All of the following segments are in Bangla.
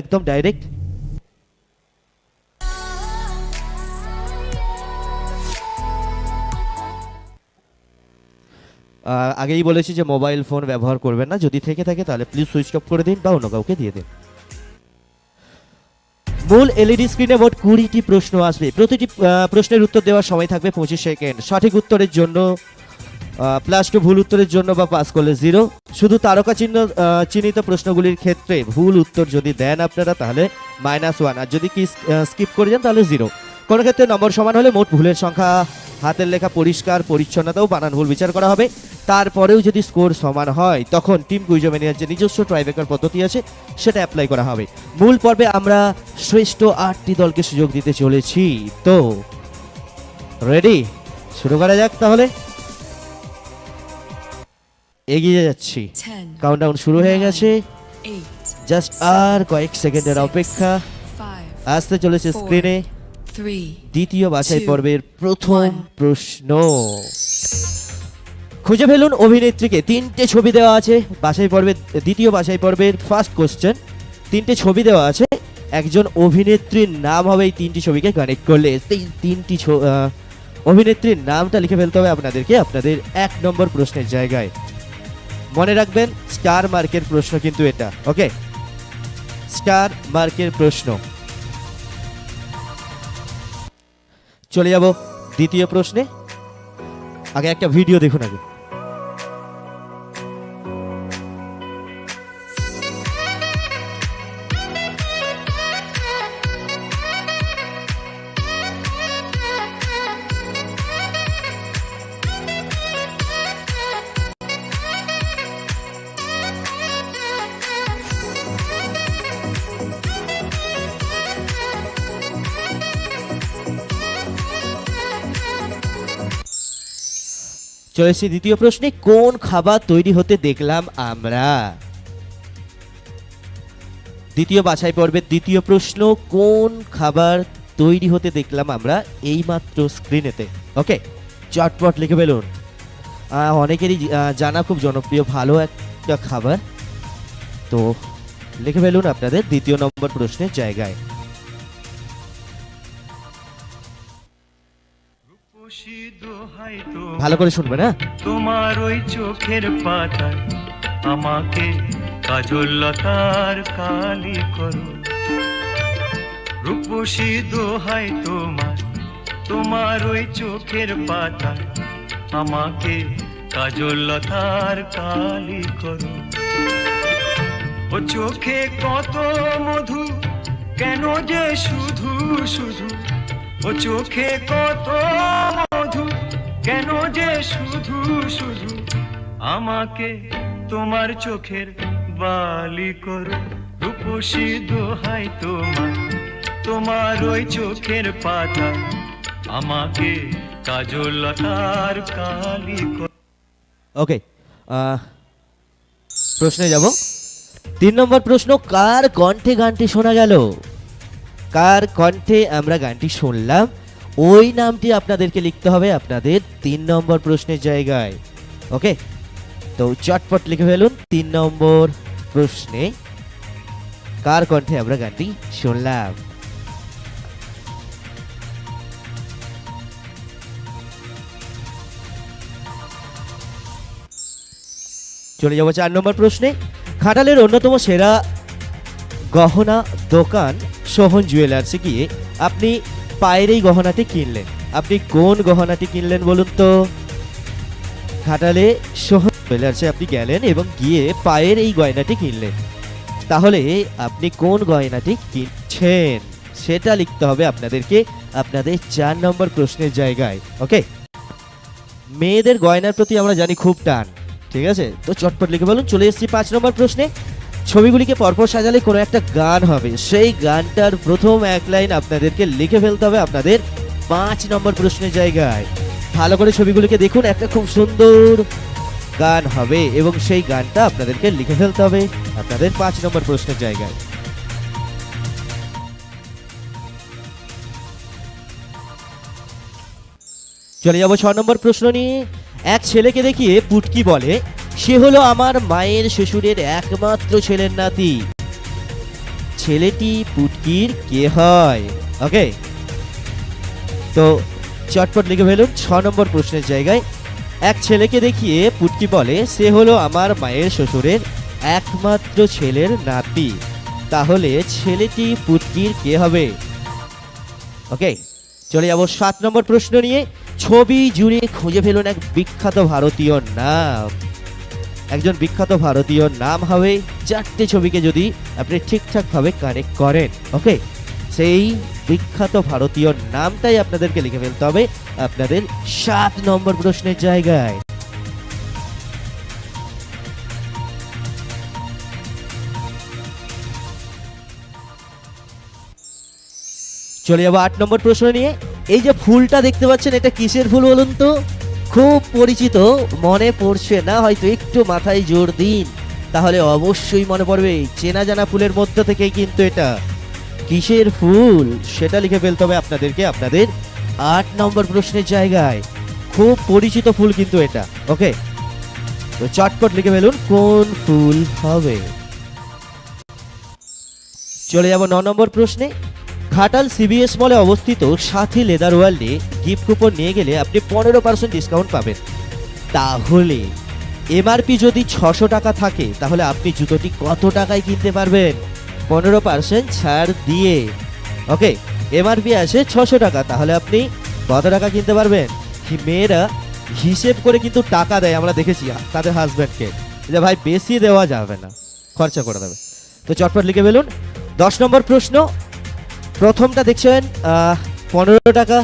একদম ডাইরেক্ট। আগেই বলেছি যে মোবাইল ফোন ব্যবহার করবেন না, যদি থেকে থাকে তাহলে প্লিজ সুইচ অফ করে দিন বা অন্য কাউকে দিয়ে দিন। মূল এলইডি স্ক্রিনে মোট 20টি প্রশ্ন আসবে, প্রতিটি প্রশ্নের উত্তর দেওয়ার সময় থাকবে 25 সেকেন্ড। সঠিক উত্তরের জন্য +2, ভুল উত্তরের জন্য বা পাস করলে 0। শুধু তারকা চিহ্নিত প্রশ্নগুলির ক্ষেত্রে ভুল উত্তর যদি দেন আপনারা তাহলে -1, আর যদি কি স্কিপ করে যান তাহলে 0। কোনো ক্ষেত্রে নম্বর সমান হলে মোট ভুলের সংখ্যা, হাতের লেখা পরিষ্কার পরিচ্ছন্নতাও বানান ভুল বিচার করা হবে। তারপরেও যদি স্কোর সমান হয় তখন টিম কুইজোম্যানিয়ার যে নিজস্ব ট্রাইবেকার পদ্ধতি আছে সেটা অ্যাপ্লাই করা হবে। মূল পর্বে আমরা শ্রেষ্ঠ 8টি দলকে সুযোগ দিতে চলেছি। তো রেডি, শুরু করা যাক তাহলে। এগিয়ে যাচ্ছি, কাউন্টডাউন শুরু হয়ে গেছে, জাস্ট আর কয়েক সেকেন্ডের অপেক্ষা। আসতে চলেছে স্ক্রিনে দ্বিতীয় বাছাই পর্বের প্রথম প্রশ্ন। খুঁজে ফেলুন অভিনেত্রীকে। 3টে ছবি দেওয়া আছে বাছাই পর্বের, দ্বিতীয় বাছাই পর্বের ফার্স্ট কোশ্চেন। 3টে ছবি দেওয়া আছে, একজন অভিনেত্রীর নাম হবে এই 3টি ছবিকে কানেক্ট করলে। এই 3টি অভিনেত্রীর নামটা লিখে ফেলতে হবে আপনাদেরকে আপনাদের 1 নম্বর প্রশ্নের জায়গায়। মনে রাখবেন স্টার মার্কের প্রশ্ন কিন্তু এটা, ওকে? স্টার মার্কের প্রশ্ন। চলে যাব দ্বিতীয় প্রশ্নে। আগে একটা ভিডিও দেখুন আগে। চলেছি দ্বিতীয় প্রশ্নে। কোন খাবার তৈরি হতে দেখলাম আমরা? দ্বিতীয় বাছাই পর্বের দ্বিতীয় প্রশ্ন, কোন খাবার তৈরি হতে দেখলাম আমরা এইমাত্র স্ক্রিনেতে? ওকে, চটপট লিখে ফেলুন। অনেকেরই জানা খুব জনপ্রিয় ভালো একটা খাবার, তো লিখে ফেলুন আপনাদের দ্বিতীয় নম্বর প্রশ্নের জায়গায়। ভালো করে শুনবেন, হ্যাঁ? তোমার ওই চোখের পাতায় আমাকে কাজল লতার কালি করো, রূপসী দোহাই তোমার, তোমার ওই চোখের পাতায় আমাকে কাজল লতার কালি করো। ও চোখে কত মধু, কেন যে শুধু শুধু, ও চোখে কত মধু, কেন যে শুধু শুধু, আমাকে তোমার চোখের বালি করো, রূপসী দোহাই তোমার, তোমার ওই চোখের পাতা আমাকে কাজল লতার কালি করো। ওকে, প্রশ্নে যাব। 3 নম্বর প্রশ্ন, কার কণ্ঠে গানটি শোনা গেল? কার কণ্ঠে আমরা গানটি শুনলাম ওই নামটি আপনাদেরকে লিখতে হবে আপনাদের 3 নম্বর প্রশ্নের জায়গায়। ওকে, তো চটপট লিখে ফেলুন 3 নম্বর প্রশ্নে কার কণ্ঠে আমরা গানটি শুনলাম। চলে যাব 4 নম্বর প্রশ্নে। ঘাটালের অন্যতম সেরা গহনা দোকান সোহন জুয়েলার্সে গিয়ে আপনি পায়ের এই গহনাটি কিনলেন, আপনি কোন গহনাটি কিনলেন বলুন তো? ঘাটালে সোহন জুয়েলার্সে আপনি গেলেন এবং গিয়ে পায়ের এই গয়নাটি কিনলেন, তাহলে আপনি কোন গয়নাটি কিনছেন সেটা লিখতে হবে আপনাদেরকে আপনাদের 4 নম্বর প্রশ্নের জায়গায়। ওকে, মেয়েদের গয়নার প্রতি আমরা জানি খুব টান, ঠিক আছে? তো চটপট লিখে বলুন। চলে এসেছি 5 নম্বর প্রশ্নে। ছবিগুলিকে পরপর সাজালে কোনো একটা গান হবে, সেই গানটার প্রথম 1 লাইন আপনাদেরকে লিখে ফেলতে হবে আপনাদের 5 নম্বর প্রশ্নের জায়গায়। ভালো করে ছবিগুলিকে দেখুন, একটা খুব সুন্দর গান হবে এবং সেই গানটা আপনাদেরকে লিখে ফেলতে হবে আপনাদের 5 নম্বর প্রশ্নের জায়গায়। চলে যাব 6 নম্বর প্রশ্ন নিয়ে। এক ছেলেকে দেখিয়ে পুটকি বলে, সে হলো আমার মায়ের শ্বশুরের একমাত্র ছেলের নাতি। ছেলেটি পুটকির কে হয়? ওকে, তো চটপট লিখে ফেলুন 6 নম্বর প্রশ্নের জায়গায়। এক ছেলেকে দেখিয়ে পুটকি বলে সে হলো আমার মায়ের শ্বশুরের একমাত্র ছেলের নাতি, তাহলে ছেলেটি পুটকির কে হবে? ওকে, চলে যাব 7 নম্বর প্রশ্ন নিয়ে। ছবি জুড়ে খুঁজে ফেলুন এক বিখ্যাত ভারতীয় নাম। একজন বিখ্যাত ভারতীয় নাম হবে 4টে ছবিকে যদি আপনি ঠিকঠাক ভাবে কানেক্ট করেন। ওকে, সেই বিখ্যাত ভারতীয় নামটাই আপনাদেরকে লিখে ফেলতে হবে আপনাদের 7 নম্বর প্রশ্নের জায়গায়। চলে যাবো 8 নম্বর প্রশ্ন নিয়ে। এই যে ফুলটা দেখতে পাচ্ছেন, এটা কিসের ফুল বলুন তো? খুব পরিচিত, মনে পড়ছে না হয়তো, একটু মাথায় জোর দিন, তাহলে অবশ্যই মনে পড়বে। চেনা জানা ফুলের মধ্যে থেকেই কিন্তু এটা। কিসের ফুল সেটা লিখে ফেলতে হবে আপনাদেরকে আপনাদের 8 নম্বর প্রশ্নের জায়গায়। খুব পরিচিত ফুল কিন্তু এটা। ওকে, তো চটপট লিখে ফেলুন কোন ফুল হবে। চলে যাব 9 নম্বর প্রশ্নে। ঘাটাল সিবিএস মলে অবস্থিত সাথী লেদার ওয়ার্ল্ডে গিফট কুপন নিয়ে গেলে আপনি 15% ডিসকাউন্ট পাবেন। তাহলে এমআরপি যদি 600 টাকা থাকে, তাহলে আপনি জুতোটি কত টাকায় কিনতে পারবেন 15% ছাড় দিয়ে? ওকে, এমআরপি আসে 600 টাকা, তাহলে আপনি কত টাকা কিনতে পারবেন? মেয়েরা হিসেব করে কিন্তু টাকা দেয়, আমরা দেখেছি তাদের হাজব্যান্ডকে, যে ভাই বেশি দেওয়া যাবে না, খরচা করে দেবে। তো চটপট লিখে ফেলুন 10 নম্বর প্রশ্ন। প্রথমটা দেখছেন 15 টাকা,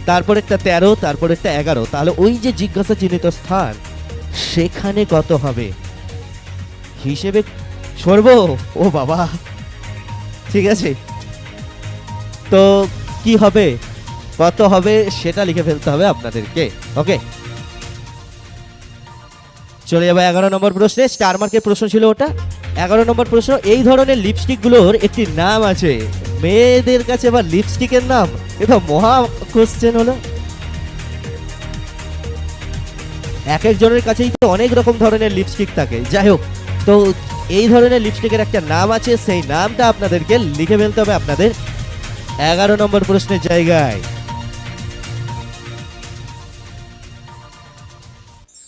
তারপর একটা 13, তারপর একটা 11, তাহলে ওই যে জিজ্ঞাসা চিহ্নিত স্থান সেখানে কত হবে? হিসেবে সরবো? ও বাবা, ঠিক আছে, তো কি হবে, কত হবে সেটা লিখে ফেলতে হবে আপনাদেরকে। ওকে, চলে যাবে 11 নম্বর প্রশ্নে। স্টার মার্কের প্রশ্ন ছিল ওটা। 11 নম্বর প্রশ্ন। এই ধরনের লিপস্টিকগুলোর একটি নাম আছে, মেয়েদের কাছে আবার লিপস্টিকের নাম, এটা মহা কোশ্চেন হলো। এক একজনের কাছেই তো অনেক রকম ধরনের লিপস্টিক থাকে, যাই হোক, তো এই ধরনের লিপস্টিকের একটা নাম আছে, সেই নামটা আপনাদেরকে লিখে ফেলতে হবে আপনাদের 11 নম্বর প্রশ্নের জায়গায়।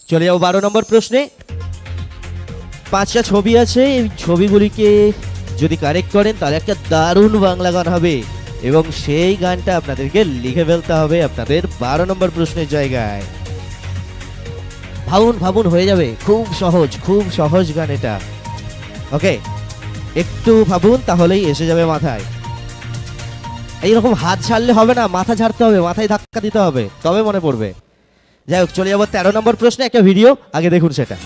চলে যাবো 12 নম্বর প্রশ্নে। 5টা ছবি আছে, এই ছবিগুলিকে যদি কারেক্ট করেন তাহলে একটা দারুণ বাংলা গান হবে, এবং সেই গানটা আপনাদেরকে লিখে ফেলতে হবে আপনাদের 12 নম্বর প্রশ্নের জায়গায়। ভাবুন ভাবুন, হয়ে যাবে, খুব সহজ গান এটা। ওকে, একটু ভাবুন তাহলেই এসে যাবে মাথায়। এইরকম হাত ছাড়লে হবে না, মাথা ঝাড়তে হবে, মাথায় ধাক্কা দিতে হবে, তবে মনে পড়বে। যাই হোক, চলে যাবো 13 নম্বর প্রশ্নে। একটা ভিডিও আগে দেখুন সেটা।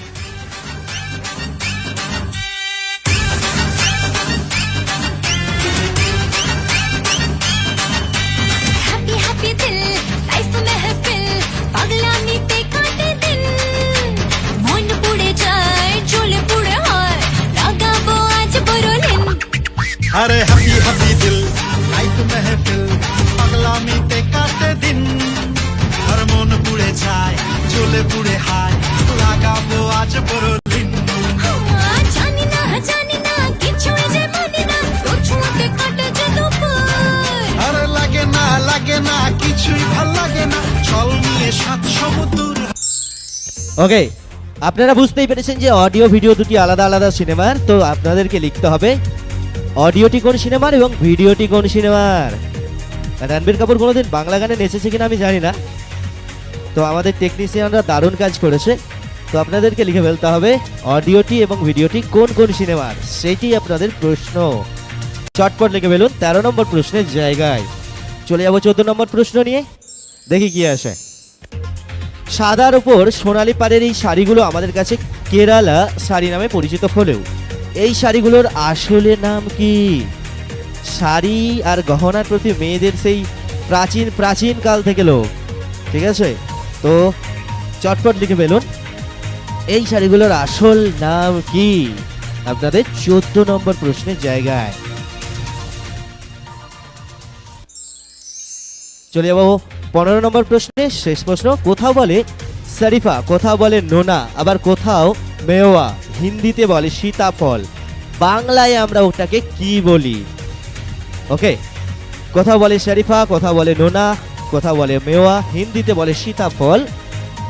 अरे हैप्पी हैप्पी दिल लाइफ महफिल পাগলামিতে কাটে দিন আর মন পুড়ে যায় জ্বলে পুড়ে হায় লাগাবো আজ বড় দিন জানি না কিছু যে মানি না তোর ছোঁয়াতে কাটে যে দুপুর আরে লাগে না কিছুই ভাল লাগে না চল নিয়ে 7 সমুদ্র। ওকে, আপনারা বুঝতেই পেরেছেন যে অডিও ভিডিও দুটি আলাদা আলাদা সিনেমার, তো আপনাদেরকে লিখতে হবে অডিওটি কোন সিনেমার এবং ভিডিওটি কোন সিনেমার। রণবীর কাপুর কোনোদিন বাংলা গানে নেচেছে কিনা আমি জানি না, তো আমাদের টেকনিশিয়ানরা দারুণ কাজ করেছে। তো আপনাদেরকে লিখে ফেলতে হবে অডিওটি এবং ভিডিওটি কোন কোন সিনেমার, সেটি আপনাদের প্রশ্ন। চটপট লিখে ফেলুন 13 নম্বর প্রশ্নের জায়গায়। চলে যাবো 14 নম্বর প্রশ্ন নিয়ে, দেখি কি আসে। সাদার উপর সোনালি পাড়ের এই শাড়িগুলো আমাদের কাছে কেরালা শাড়ি নামে পরিচিত হলেও এই শাড়িগুলোর আসলে নাম কি? শাড়ি আর গহনার প্রতি মেয়েদের সেই প্রাচীন কাল থেকে লোক, ঠিক আছে, তো চটপট লিখে ফেলুন এই শাড়িগুলোর আসল নাম কি আপনাদের 14 নম্বর প্রশ্নের জায়গায়। চলে যাবো 15 নম্বর প্রশ্নে, শেষ প্রশ্ন। কোথাও বলে শরীফা, কোথাও বলে নোনা, আবার কোথাও মেওয়া, হিন্দিতে বলে সীতাফল, বাংলায় আমরা ওটাকে কি বলি? ওকে, কথা বলে শরীফা, কথা বলে নোনা, কথা বলে মেওয়া, হিন্দিতে বলে সীতাফল,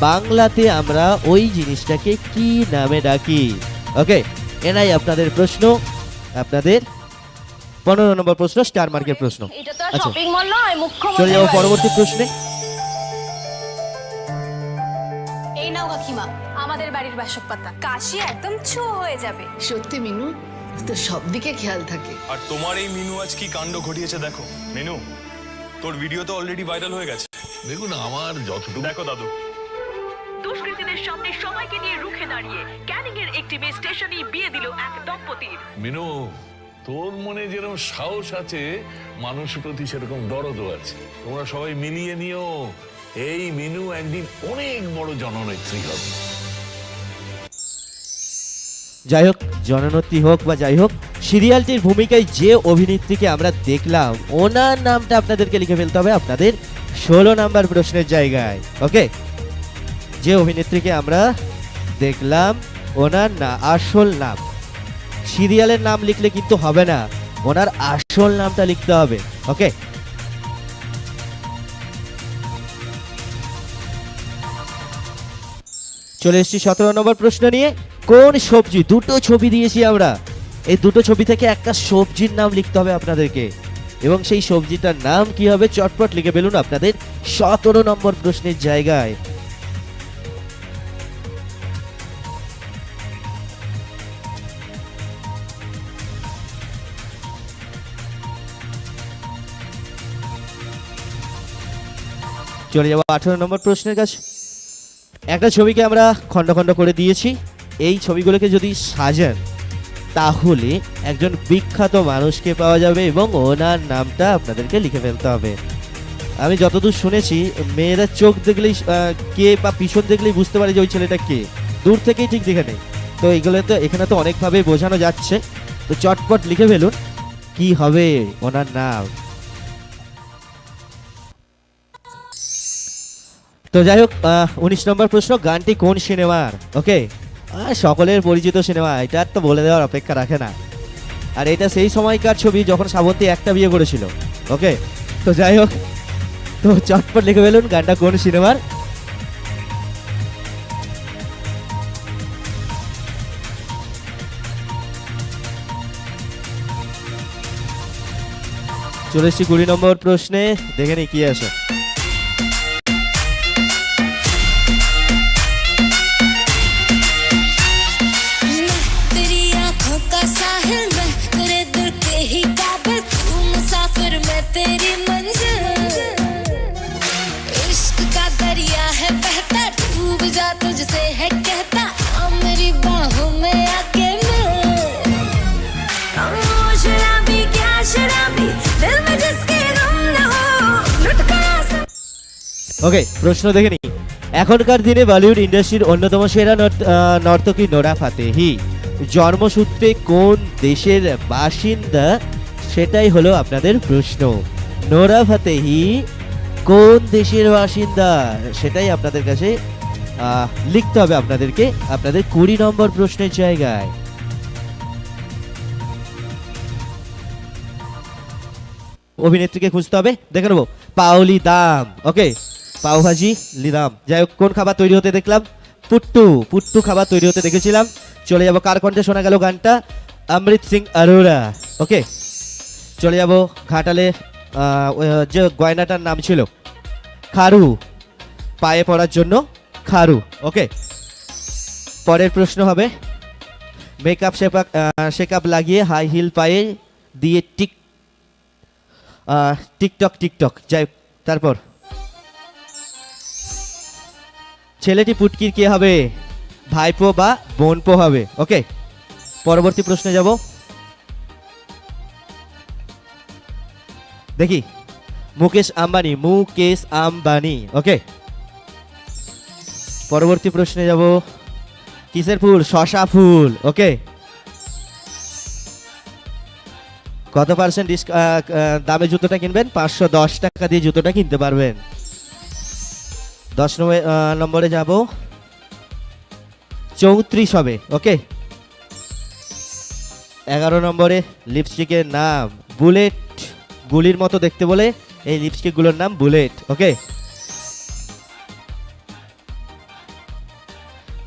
বাংলাতে আমরা ওই জিনিসটাকে কি নামে ডাকি? ওকে, এনাই আপনাদের প্রশ্ন, আপনাদের 15 নম্বর প্রশ্ন, স্টার মার্কের প্রশ্ন। এটা তো আচ্ছা, শপিং মল নয়, চলে মুখ্যমন্ত্রী যাবো বাড়ি। পরবর্তী প্রশ্নে। এই নাও কাকিমা, আমাদের বাড়ির বাসক পাতা। কাশি একদম ছো হয়ে যাবে। সত্যি মিনু, তো সব দিকে খেয়াল থাকে। আর তোমার এই মিনু আজ কি কাণ্ড ঘটিয়েছে দেখো। মিনু, তোর ভিডিও তো অলরেডি ভাইরাল হয়ে গেছে। দেখুন আমার যতটুকু দেখো দাদু, দুষ্কৃতীদের সামনে সবাইকে নিয়ে রুখে দাঁড়িয়ে ক্যানিং এর একটি মেয়ে স্টেশনেই বিয়ে দিল এক দম্পতির। মিনু, তোর মনে যেরকম সাহস আছে মানুষের প্রতি সেরকম দরদও আছে। তোমরা সবাই মিলিয়ে নিও, এই মিনু একদিন অনেক বড় জননেত্রী হবে। যাই হোক, জননেত্রী হোক বা যাই হোক, সিরিয়ালটির ভূমিকায় যে অভিনেত্রীকে আমরা দেখলাম ওনার নামটা আপনাদেরকে লিখে ফেলতে হবে আপনাদের 16 নাম্বার প্রশ্নের জায়গায়। ওকে, যে অভিনেত্রীকে আমরা দেখলাম ওনার আসল নাম, সিরিয়ালের নাম লিখলে কিন্তু হবে না, ওনার আসল নামটা লিখতে হবে। ওকে, চলে এসেছি 17 নম্বর প্রশ্ন নিয়ে। কোন সবজি, দুটো ছবি দিয়েছি আমরা, এই দুটো ছবি থেকে একটা সবজির নাম লিখতে হবে আপনাদেরকে, এবং সেই সবজিটার নাম কি হবে চটপট লিখে ফেলুন আপনাদের 17 নম্বর প্রশ্নের জায়গায়। চলে যাবো 18 নম্বর প্রশ্নের কাছে। একটা ছবিকে আমরা খণ্ড খণ্ড করে দিয়েছি, এই ছবিগুলোকে যদি সাজান তাহলে একজন বিখ্যাত মানুষকে পাওয়া যাবে এবং ওনার নামটা আপনাদেরকে লিখে ফেলতে হবে। আমি যতদূর শুনেছি মেয়েরা চোখ দেখলেই কে বা পিছন দেখলেই বুঝতে পারে যে ওই ছেলেটা কে, দূর থেকেই ঠিক দেখে নেই। তো এইগুলো তো এখানে তো অনেকভাবে বোঝানো যাচ্ছে, তো চটপট লিখে ফেলুন কি হবে ওনার নাম। তো যাই হোক, 19 নম্বর প্রশ্ন, গানটি কোন সিনেমার? ওকে, সকলের পরিচিত সিনেমা, এটা আর তো বলে দেওয়ার অপেক্ষা রাখে না। আর এটা সেই সময়কার ছবি যখন শ্রাবন্তী একটা বিয়ে করেছিল। ওকে, তো যাই হোক, তো চটপট লিখে ফেলুন গানটা কোন সিনেমার। চলে এসেছি 20 নম্বর প্রশ্নে, দেখে নি কি আছে। तेरी आंखों का साहिल मैं तेरे दिल के ही काबिल तू मुसाफिर मैं तेरी मंजिल इश्क का दरिया है बहता डूब जा तुझसे है कहता आ मेरी बाहों में आके मिल ओ शराबी क्या शराबी दिल में जिसके गम न हो लुट गया ওকে, প্রশ্ন দেখে নি। এখনকার দিনে বলিউড ইন্ডাস্ট্রির অন্যতম সেরা নর্তকী নোরা ফাতেহি জন্মসূত্রে কোন দেশের বাসিন্দা, সেটাই হলো আপনাদের প্রশ্ন। নোরা ফাতেহি কোন দেশের বাসিন্দা সেটাই আপনাদের কাছে লিখতে হবে আপনাদেরকে আপনাদের 20 নম্বর প্রশ্নের জায়গায়। অভিনেত্রীকে খুঁজতে হবে, দেখে নেবো পাওলি দাম। ওকে, পাওভাজি লিদাম। যাই হোক, কোন খাবার তৈরি হতে দেখলাম? পুট্টু, পুট্টু খাবার তৈরি হতে দেখেছিলাম। চলে যাব কার কণ্ঠে শোনা গেল গানটা? অমৃত সিং অরোরা। ওকে, চলে যাব ঘাটালে যে গয়নাটার নাম ছিল খারু, পায়ে পড়ার জন্য খারু। ওকে, পরের প্রশ্ন হবে মেকআপ শেকআপ লাগিয়ে হাই হিল পায়ে দিয়ে টিকটক টিকটক। যাই হোক, তারপর ছেলেটি পুটকির কে হবে? ভাইপো বা বোনপো হবে। ওকে, পরবর্তী প্রশ্নে যাব। দেখি মুকেশ আম্বানি, মুকেশ আম্বানি। ওকে, পরবর্তী প্রশ্নে যাব। কিসের ফুল? শশা ফুল। ওকে, কত পার্সেন্ট দামে জুতোটা কিনবেন? 510 টাকা দিয়ে জুতোটা কিনতে পারবেন। 10 নম্বরে যাব, 34 হবে। ওকে, 11 নম্বরে লিপস্টিকের নাম বুলেট গুলির মতো দেখতে বলে এই লিপস্টিকগুলোর নাম বুলেট। ওকে,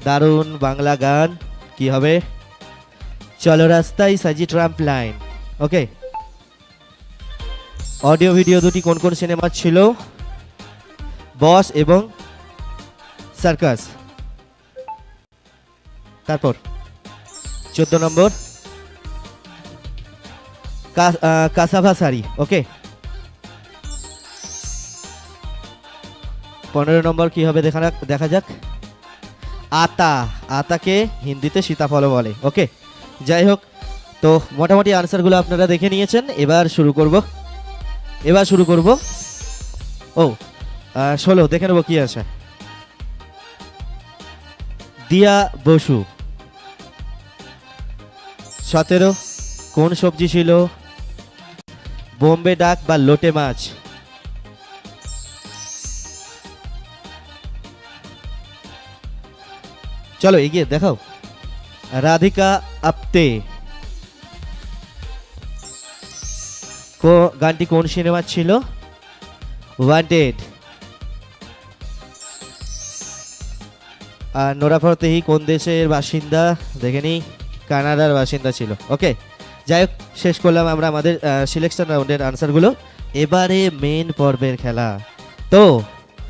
দারুণ বাংলা গান কি হবে? চলো রাস্তায় সাজি ট্রাম্প লাইন। ওকে, অডিও ভিডিও দুটি কোন কোন সিনেমা ছিল? বস এবং সার্কাস। তারপর 14 নম্বর কাসাভা সারি। ওকে, 15 নম্বর কি হবে দেখা যাক। আতা, আতাকে হিন্দিতে সীতাফল বলে। ওকে, যাই হোক, তো মোটামুটি আনসারগুলো আপনারা দেখে নিয়েছেন। এবার শুরু করব। ও 16 দেখে নেবো কি আছে। দিয়া বসু। 17 কোন সবজি ছিল? বোম্বে ডাক বা লোটে মাছ। চলো এগিয়ে দেখাও। রাধিকা আপ্তে গানটি কোন সিনেমা ছিল? ওয়ান্টেড। আর নোরা ফতেহি কোন দেশের বাসিন্দা? দেখে নি, কানাডার বাসিন্দা ছিল। ওকে, যাই হোক, শেষ করলাম আমরা আমাদের সিলেকশন রাউন্ডের আনসারগুলো। এবারে মেন পর্বের খেলা। তো